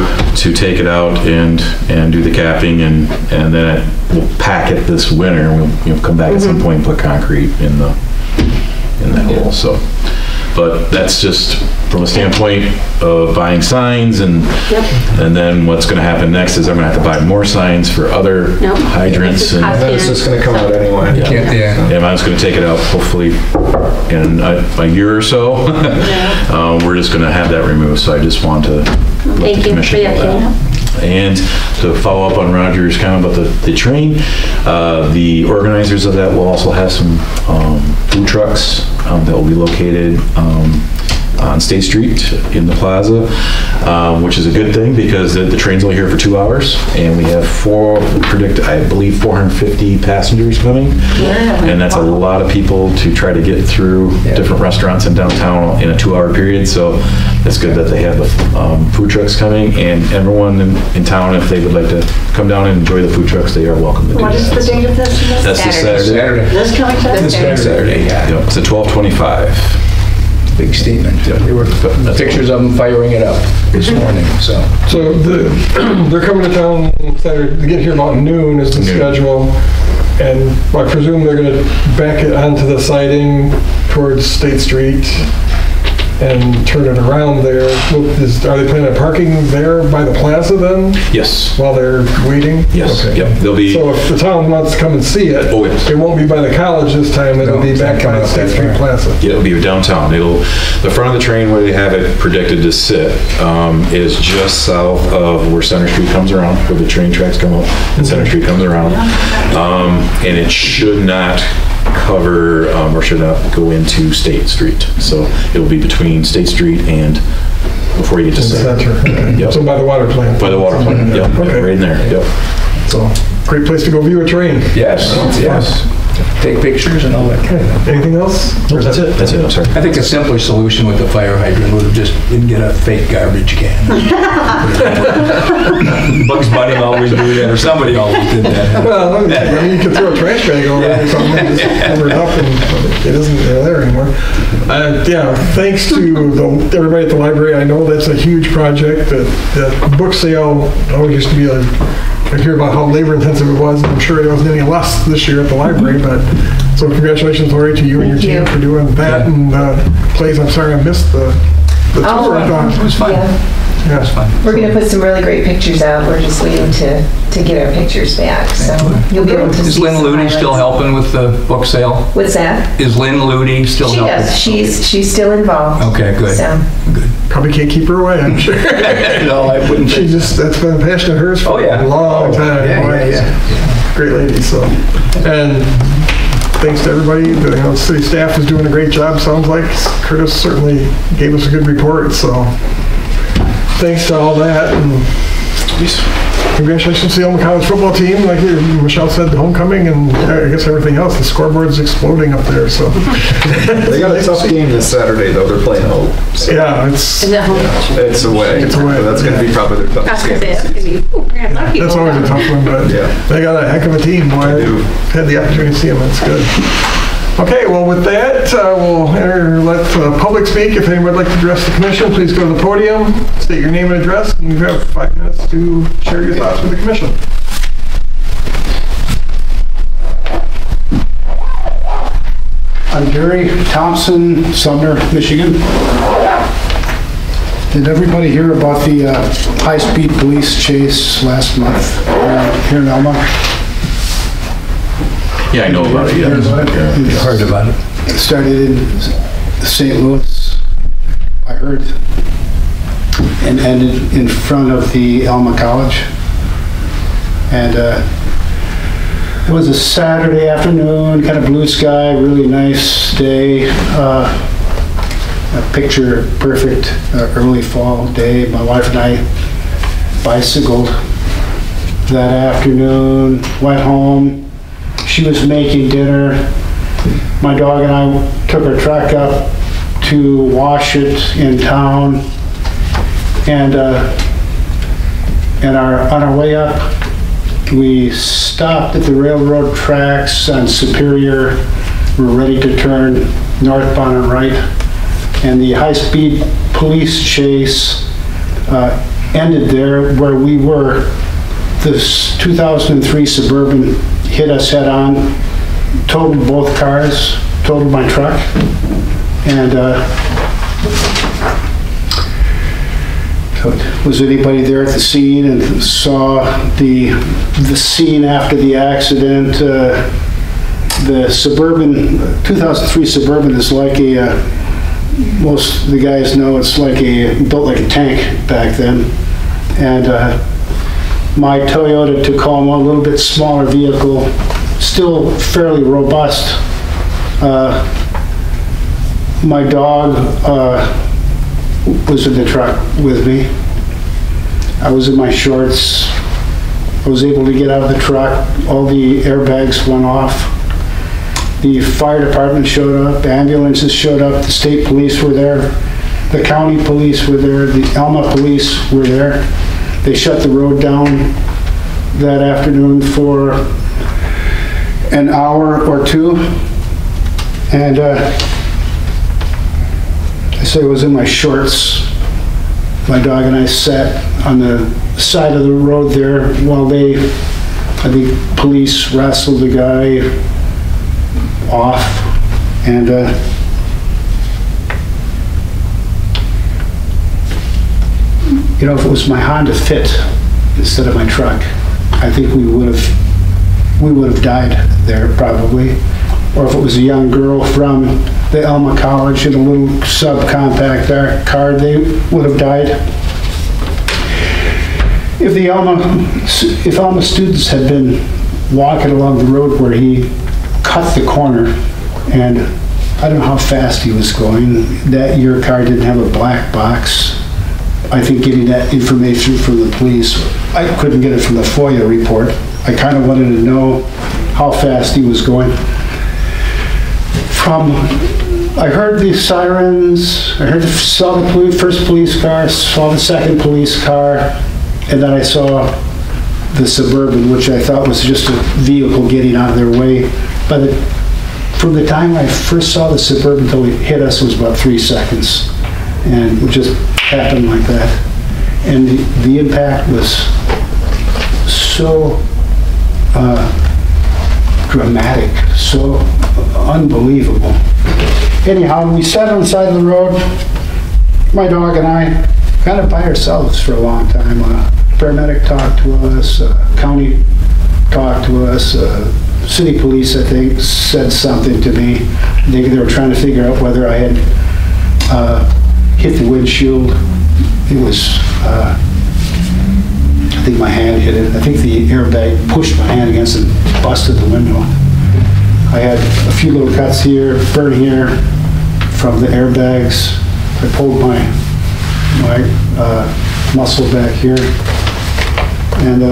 take it out and do the capping, and then we'll pack it this winter. We'll come back at some point and put concrete in that hole. So, but that's just from a standpoint of buying signs, and then what's going to happen next is I'm going to have to buy more signs for other hydrants, and then it's just going to come out anyway. And I'm just going to take it out hopefully in a year or so. We're just going to have that removed. So I just want to let the commission know that. And to follow up on Roger's comment about the train, the organizers of that will also have some food trucks that will be located on State Street in the plaza, which is a good thing because the train's only here for 2 hours, and we have I believe 450 passengers coming. And that's a lot of people to try to get through different restaurants in downtown in a 2-hour period. So it's good that they have the food trucks coming, and everyone in town, if they would like to come down and enjoy the food trucks, they are welcome to do that. What is the date of this? That's this Saturday. This coming Saturday? Yeah. Yep, it's at 12:25. Big statement. There were pictures of them firing it up this morning, so. So they're coming to town Saturday, to get here about noon is the schedule. And I presume they're gonna back it onto the siding towards State Street and turn it around there. Are they planning on parking there by the plaza then? Yes. While they're waiting? Yes. Okay. Yep. They'll be. So if the town wants to come and see it, yes. It won't be by the college this time, it'll be back by the State Street Plaza. Yeah, it'll be downtown. The front of the train where they have it predicted to sit is just south of where Center Street comes around, where the train tracks come up and Center Street comes around. And it should not cover or should not go into State Street. So it'll be between State Street and before you get to Center. Okay. Yep. So by the water plant. By the water plant, yep. Okay. Right in there, yep. So great place to go view a train. Yes, yes. Take pictures and all that kind of thing. Anything else? That's it. That's it. I'm sorry. I think a simpler solution with the fire hydrant would have just been get a fake garbage can. Bugs Bunny always do that, or somebody always did that. Well, I mean, you could throw a trash bag over it or something and just cover it up and it isn't there anymore. Yeah, thanks to everybody at the library. I know that's a huge project. The book sale always used to be I hear about how labor intensive it was, and I'm sure it wasn't any less this year at the library, but so congratulations, Lori, to you and your team for doing that. And Plays, I'm sorry I missed the tour. It was fun. Yeah, it's fun. We're going to put some really great pictures out. We're just waiting to get our pictures back. So you'll be able to see. Is Lynn Ludy still helping with the book sale? What's that? Is Lynn Ludy still helping? She does. She's still involved. Okay, good. So. Good. Probably can't keep her away, I'm sure. No, I wouldn't. That's been a passion of hers for a long time. Yeah. Great lady, so. And thanks to everybody. The city staff is doing a great job, sounds like. Curtis certainly gave us a good report, so thanks to all that. And congratulations to the Elma College football team. Like Michelle said, the homecoming and I guess everything else. The scoreboard is exploding up there, so. They got a tough game this Saturday, though. They're playing Hope. So. Yeah, it's away. It's away. But that's going to be probably their toughest game. That's always a tough one, but they got a heck of a team. Boy, I had the opportunity to see them. It's good. Okay, well, with that, we'll let the public speak. If anyone would like to address the commission, please go to the podium, state your name and address, and you have 5 minutes to share your thoughts with the commission. I'm Gary Thompson, Sumner, Michigan. Did everybody hear about the high-speed police chase last month here in Elma? Yeah, I know about it. Heard about it? Heard about it. It started in St. Louis, I heard, and ended in front of the Elma College. And it was a Saturday afternoon, kind of blue sky, really nice day. A picture perfect early fall day. My wife and I bicycled that afternoon, went home. She was making dinner. My dog and I took our truck up to wash it in town. And on our way up, we stopped at the railroad tracks on Superior. We're ready to turn northbound and right. And the high-speed police chase ended there where we were. This 2003 Suburban hit us head on, totaled both cars, totaled my truck, and was anybody there at the scene and saw the scene after the accident? The Suburban, 2003 Suburban is like most of the guys know it's built like a tank back then, and my Toyota Tacoma, a little bit smaller vehicle, still fairly robust. My dog was in the truck with me. I was in my shorts. I was able to get out of the truck. All the airbags went off. The fire department showed up, ambulances showed up, the state police were there, the county police were there, the Alma police were there. They shut the road down that afternoon for an hour or two. And I say I was in my shorts. My dog and I sat on the side of the road there while I think police wrestled the guy off, and you know, if it was my Honda Fit instead of my truck, I think we would have died there probably. Or if it was a young girl from the Alma College in a little subcompact car, they would have died. If Alma students had been walking along the road where he cut the corner, and I don't know how fast he was going. That your car didn't have a black box. I think getting that information from the police, I couldn't get it from the FOIA report. I kind of wanted to know how fast he was going. I heard the sirens, saw the first police car, saw the second police car, and then I saw the Suburban, which I thought was just a vehicle getting out of their way. From the time I first saw the Suburban until it hit us was about 3 seconds. And it just happened like that. And the impact was so dramatic, so unbelievable. Anyhow, we sat on the side of the road, my dog and I, kind of by ourselves for a long time. Paramedic talked to us, county talked to us, city police, I think, said something to me. They were trying to figure out whether I had hit the windshield. It was, I think my hand hit it. I think the airbag pushed my hand against it and busted the window. I had a few little cuts here, burn here from the airbags. I pulled my muscle back here. And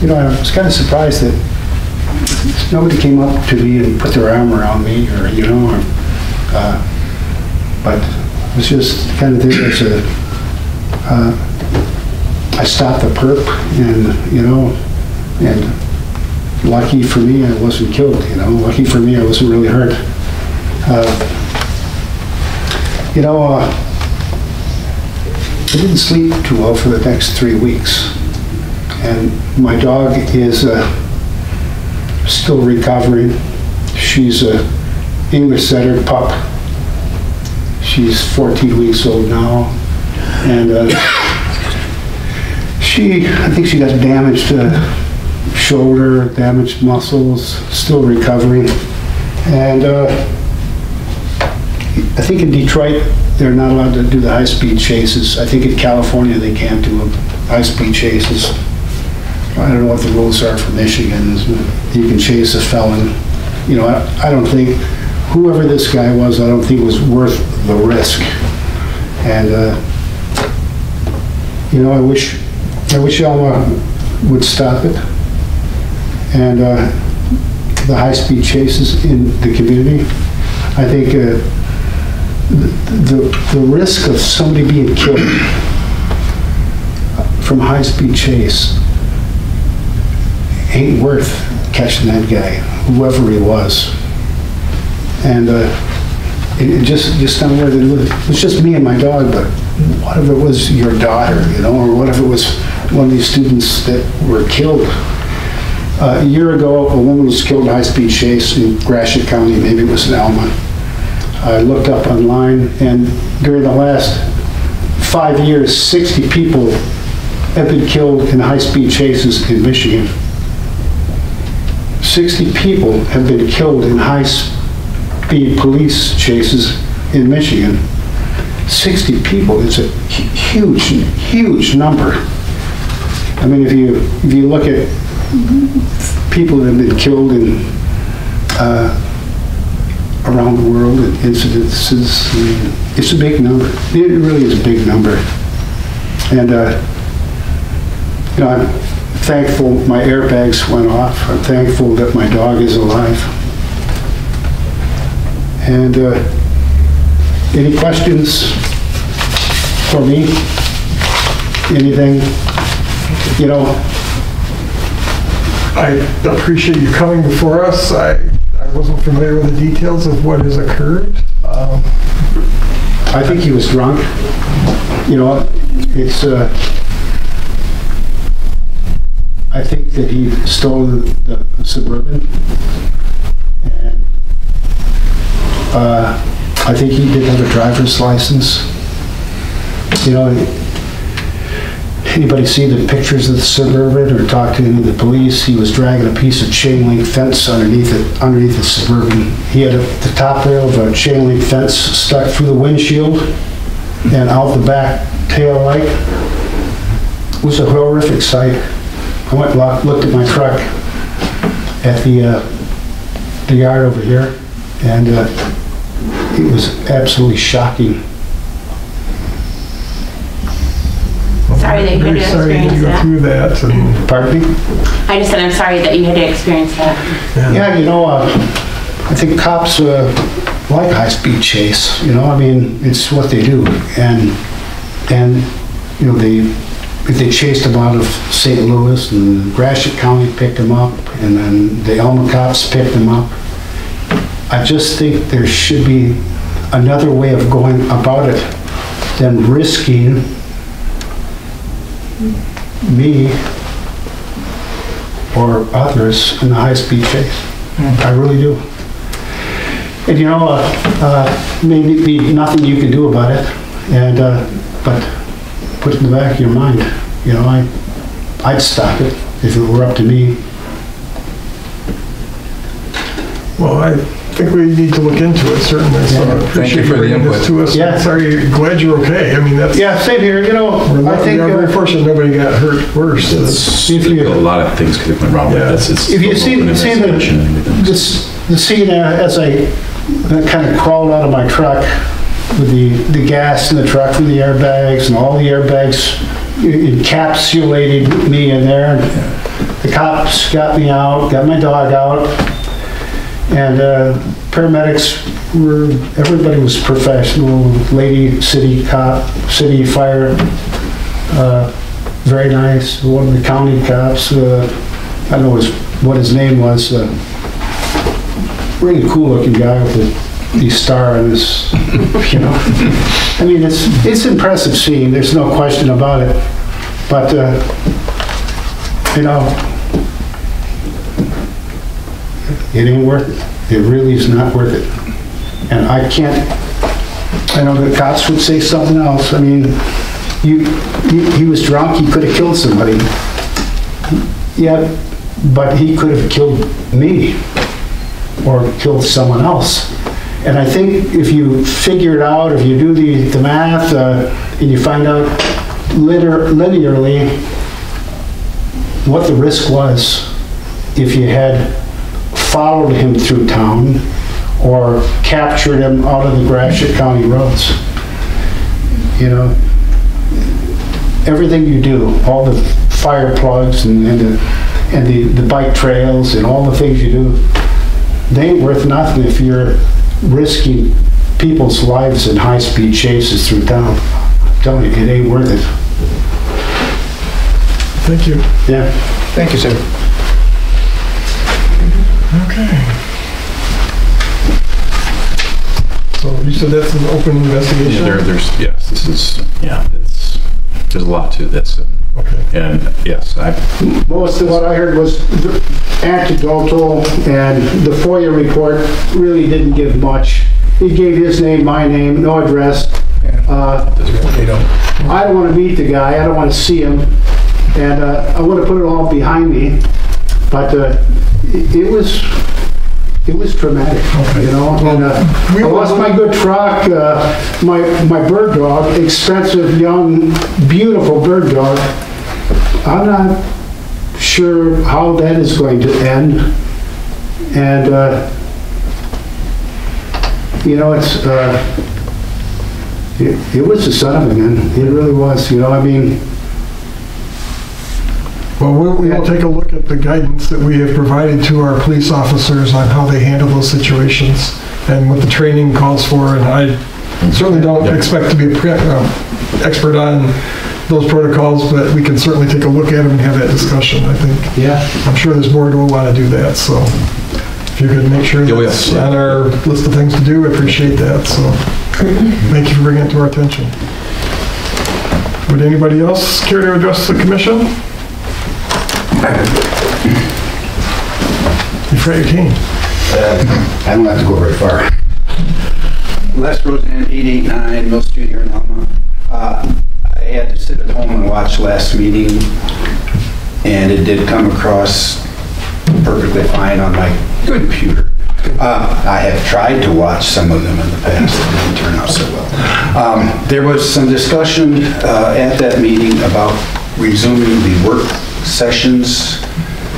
you know, I was kind of surprised that nobody came up to me and put their arm around me, or you know, but it was just kind of there as I stopped the perp, and you know, and lucky for me, I wasn't killed. You know, lucky for me, I wasn't really hurt. You know, I didn't sleep too well for the next 3 weeks, and my dog is still recovering. She's a English setter pup. She's 14 weeks old now, and I think she got damaged shoulder, damaged muscles, still recovering. And I think in Detroit, they're not allowed to do the high-speed chases. I think in California, they can't do high-speed chases. I don't know what the rules are for Michigan. You can chase a felon. You know, I don't think, whoever this guy was, I don't think was worth the risk. And, you know, I wish Alma would stop it. And the high-speed chases in the community, I think the risk of somebody being killed from a high-speed chase ain't worth catching that guy, whoever he was. And it just not where they live. It was just me and my dog, but what if it was your daughter, you know, or what if it was one of these students that were killed? A year ago, a woman was killed in a high-speed chase in Gratiot County, maybe it was in Alma. I looked up online, and during the last 5 years, 60 people have been killed in high-speed chases in Michigan. 60 people have been killed in high-speed police chases in Michigan. 60 people is a huge, huge number. I mean, if you look at people that have been killed in around the world and incidences. I mean, it's a big number. It really is a big number. And, you know, I'm thankful my airbags went off. I'm thankful that my dog is alive. And any questions for me? Anything, you know? I appreciate you coming before us. I wasn't familiar with the details of what has occurred. I think he was drunk. You know, it's, I think that he stole the Suburban. And I think he did have a driver's license. You know, anybody see the pictures of the Suburban or talk to any of the police? He was dragging a piece of chain link fence underneath the Suburban. He had the top rail of a chain link fence stuck through the windshield and out the back tail light. It was a horrific sight. I went and looked at my truck at the yard over here, and it was absolutely shocking. Sorry that you had to experience that. Through that. And Pardon me? I just said I'm sorry that you had to experience that. Yeah, you know, I think cops like high-speed chase. You know, I mean, it's what they do, and you know, they chased him out of St. Louis, and Gratiot County picked him up, and then the Elma cops picked him up. I just think there should be another way of going about it than risking me or others in a high-speed chase. I really do. And you know, maybe nothing you can do about it, and but put it in the back of your mind. You know, I'd stop it if it were up to me. well, I think we need to look into it, certainly. So I appreciate you for the bringing this input. to us. Yeah. Sorry, glad you're okay. I mean, that's, Yeah, same here. You know, I think we're very fortunate nobody got hurt worse. A lot of things could have went wrong with Yeah. this. It's if you see open investigation and everything. the scene as I kind of crawled out of my truck with the gas in the truck and the airbags and all the airbags encapsulated me in there. The cops got me out, got my dog out, and paramedics everybody was professional. Lady city cop, city fire, very nice. One of the county cops, I don't know what his name was, really cool looking guy with the star on his, you know. I mean, it's impressive scene, there's no question about it. But, you know, it ain't worth it. It really is not worth it. And I know the cops would say something else. I mean, he was drunk, he could have killed somebody. Yeah, but he could have killed me or killed someone else. And I think if you figure it out, if you do the math, and you find out linearly what the risk was if you had followed him through town or captured him out of the Gratiot County roads. You know, everything you do, all the fire plugs and the bike trails and all the things you do, they ain't worth nothing if you're risking people's lives in high-speed chases through town. I'm telling you, it ain't worth it. Thank you. Yeah. Thank you, sir. Okay. So you said that's an open investigation? Yes, this is, there's a lot to this. Okay. And yes, Most of what I heard was anecdotal, and the FOIA report really didn't give much. He gave his name, my name, no address. I don't want to meet the guy, I don't want to see him, and I want to put it all behind me. But it was traumatic, you know. And, I lost my good truck, my bird dog, expensive, young, beautiful bird dog. I'm not sure how that is going to end. And You know, it was a setup again. It really was, you know, I mean. Well, we will take a look at the guidance that we have provided to our police officers on how they handle those situations and what the training calls for. And I certainly don't expect to be an expert on those protocols, but we can certainly take a look at them and have that discussion, I think. Yeah. I'm sure this board will want to do that, so if you could make sure that's on our list of things to do, I appreciate that, so thank you for bringing it to our attention. Would anybody else care to address the commission? Fred King. I don't have to go very far. Les Roseanne, 889 Mill Street here in Alma. I had to sit at home and watch last meeting, and it did come across perfectly fine on my computer. I have tried to watch some of them in the past. It didn't turn out so well. There was some discussion at that meeting about resuming the work sessions,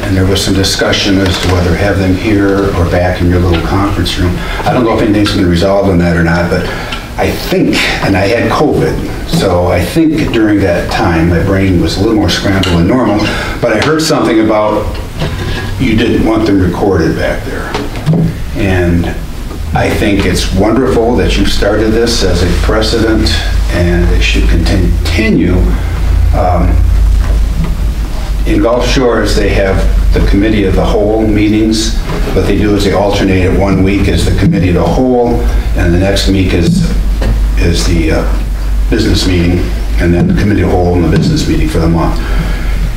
and there was some discussion as to whether have them here or back in your little conference room. I don't know if anything's been resolved on that or not, but I think, and I had COVID, so I think during that time my brain was a little more scrambled than normal, but I heard something about you didn't want them recorded back there. And I think it's wonderful that you started this as a precedent, and it should continue. In Gulf Shores, they have the committee of the whole meetings. What they do is they alternate it. 1 week is the committee of the whole, and the next week is the business meeting, and then the committee of the whole and the business meeting for the month.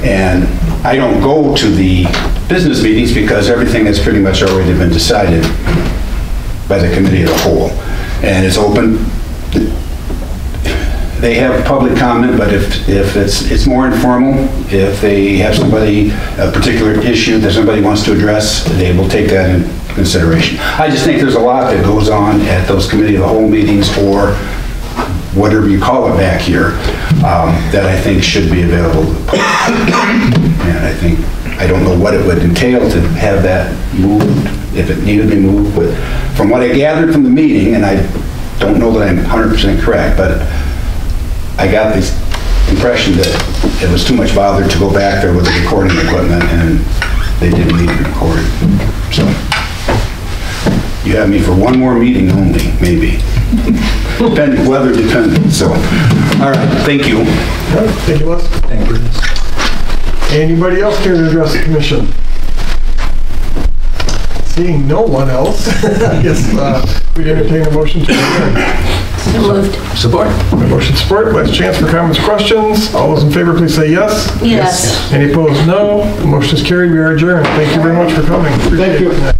And I don't go to the business meetings because everything has pretty much already been decided by the committee of the whole. And it's open. They have public comment, but if it's more informal, if they have somebody, a particular issue that somebody wants to address, they will take that in consideration. I just think there's a lot that goes on at those committee of the whole meetings, or whatever you call it back here, that I think should be available to the public. And I don't know what it would entail to have that moved, if it needed to be moved, but from what I gathered from the meeting, and I don't know that I'm 100% correct, but I got the impression that it was too much bother to go back there with the recording equipment, and they didn't need to record it. So you have me for one more meeting only, maybe. Weather dependent, so. All right, thank you. Thank you, Les. Thank you. Anybody else care to address the commission? Seeing no one else, I guess we'd entertain a motion to adjourn. So moved. Support. Motion support. Last chance for comments, questions. All those in favor, please say yes. Yes. Any opposed, no. The motion is carried. We are adjourned. Thank you very much for coming. Appreciate it.